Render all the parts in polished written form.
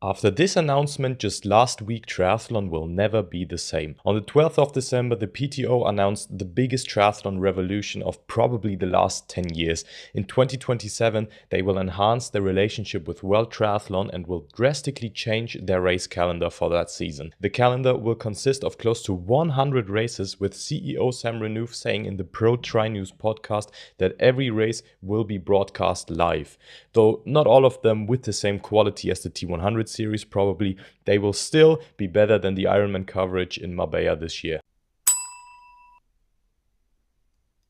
After this announcement just last week, triathlon will never be the same. On the 12th of December, the PTO announced the biggest triathlon revolution of probably the last 10 years. In 2027, they will enhance their relationship with World Triathlon and will drastically change their race calendar for that season. The calendar will consist of close to 100 races, with CEO Sam Renouf saying in the Pro Tri News podcast that every race will be broadcast live. Though not all of them with the same quality as the T100 series probably, they will still be better than the Ironman coverage in Marbella this year.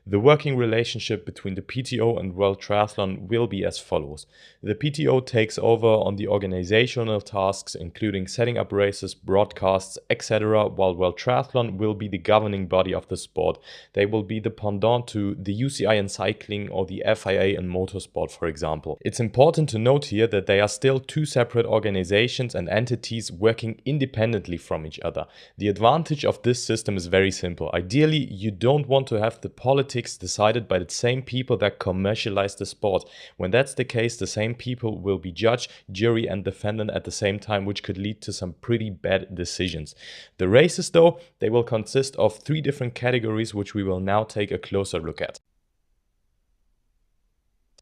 The working relationship between the PTO and World Triathlon will be as follows. The PTO takes over on the organizational tasks, including setting up races, broadcasts, etc., while World Triathlon will be the governing body of the sport. They will be the pendant to the UCI in cycling or the FIA in motorsport, for example. It's important to note here that they are still two separate organizations and entities working independently from each other. The advantage of this system is very simple. Ideally, you don't want to have the politics decided by the same people that commercialize the sport. When that's the case, the same people will be judge, jury and defendant at the same time, which could lead to some pretty bad decisions. The races though, they will consist of 3 different categories, which we will now take a closer look at.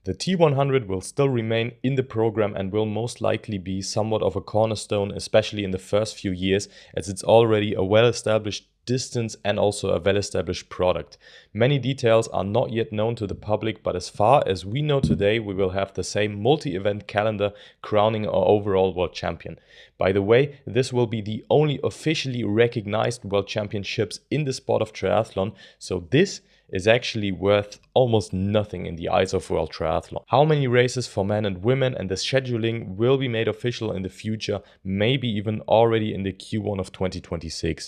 The T100 will still remain in the program and will most likely be somewhat of a cornerstone, especially in the first few years, as it's already a well-established distance and also a well-established product. Many details are not yet known to the public, but as far as we know today, we will have the same multi-event calendar crowning our overall world champion. By the way, this will be the only officially recognized world championships in the sport of triathlon, so this is actually worth almost nothing in the eyes of World Triathlon. How many races for men and women and the scheduling will be made official in the future, maybe even already in the Q1 of 2026.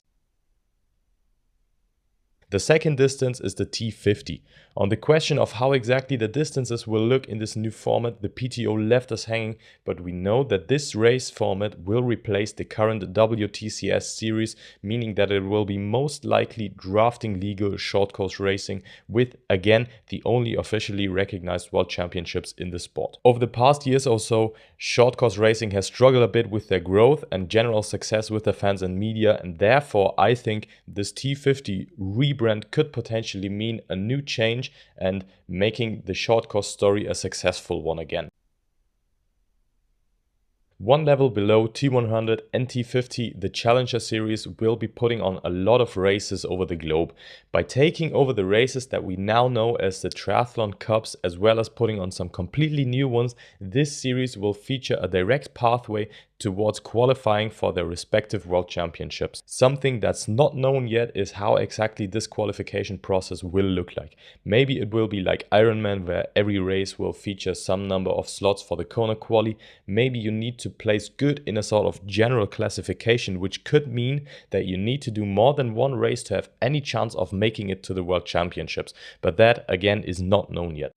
The second distance is the T50. On the question of how exactly the distances will look in this new format, the PTO left us hanging, but we know that this race format will replace the current WTCS series, meaning that it will be most likely drafting legal short course racing with, again, the only officially recognized world championships in the sport. Over the past years or so, short course racing has struggled a bit with their growth and general success with the fans and media, and therefore I think this T50 rebrand could potentially mean a new change and making the short course story a successful one again. One level below T100 and T50, the Challenger Series will be putting on a lot of races over the globe. By taking over the races that we now know as the Triathlon Cups, as well as putting on some completely new ones, this series will feature a direct pathway towards qualifying for their respective world championships. Something that's not known yet is how exactly this qualification process will look like. Maybe it will be like Ironman, where every race will feature some number of slots for the Kona quali. Maybe you need to place good in a sort of general classification, which could mean that you need to do more than one race to have any chance of making it to the world championships. But that again is not known yet.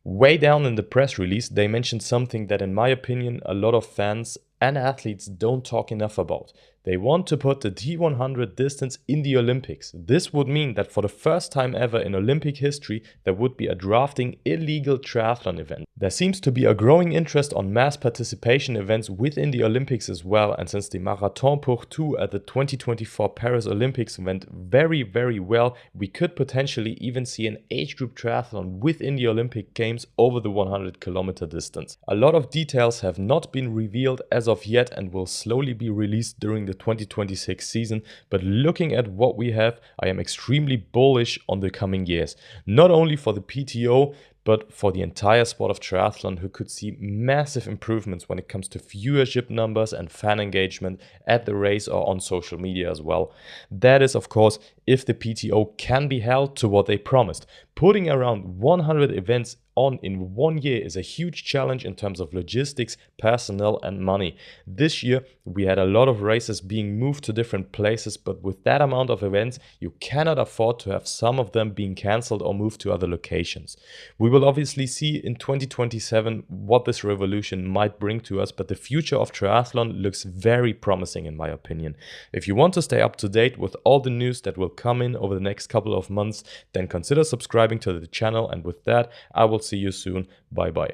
Way down in the press release, they mentioned something that in my opinion a lot of fans and athletes don't talk enough about. They want to put the T100 distance in the Olympics. This would mean that for the first time ever in Olympic history, there would be a drafting illegal triathlon event. There seems to be a growing interest on mass participation events within the Olympics as well, and since the Marathon pour tout at the 2024 Paris Olympics went very well, we could potentially even see an age group triathlon within the Olympic Games over the 100-kilometer distance. A lot of details have not been revealed as of yet and will slowly be released during the 2026 season, but looking at what we have, I am extremely bullish on the coming years. Not only for the PTO, but for the entire sport of triathlon, who could see massive improvements when it comes to viewership numbers and fan engagement at the race or on social media as well. That is, of course, if the PTO can be held to what they promised. Putting around 100 events on in 1 year is a huge challenge in terms of logistics, personnel and money. This year we had a lot of races being moved to different places, but with that amount of events you cannot afford to have some of them being cancelled or moved to other locations. We will obviously see in 2027 what this revolution might bring to us, but the future of triathlon looks very promising in my opinion. If you want to stay up to date with all the news that will come in over the next couple of months, then consider subscribing to the channel, and with that I will see you soon. Bye bye.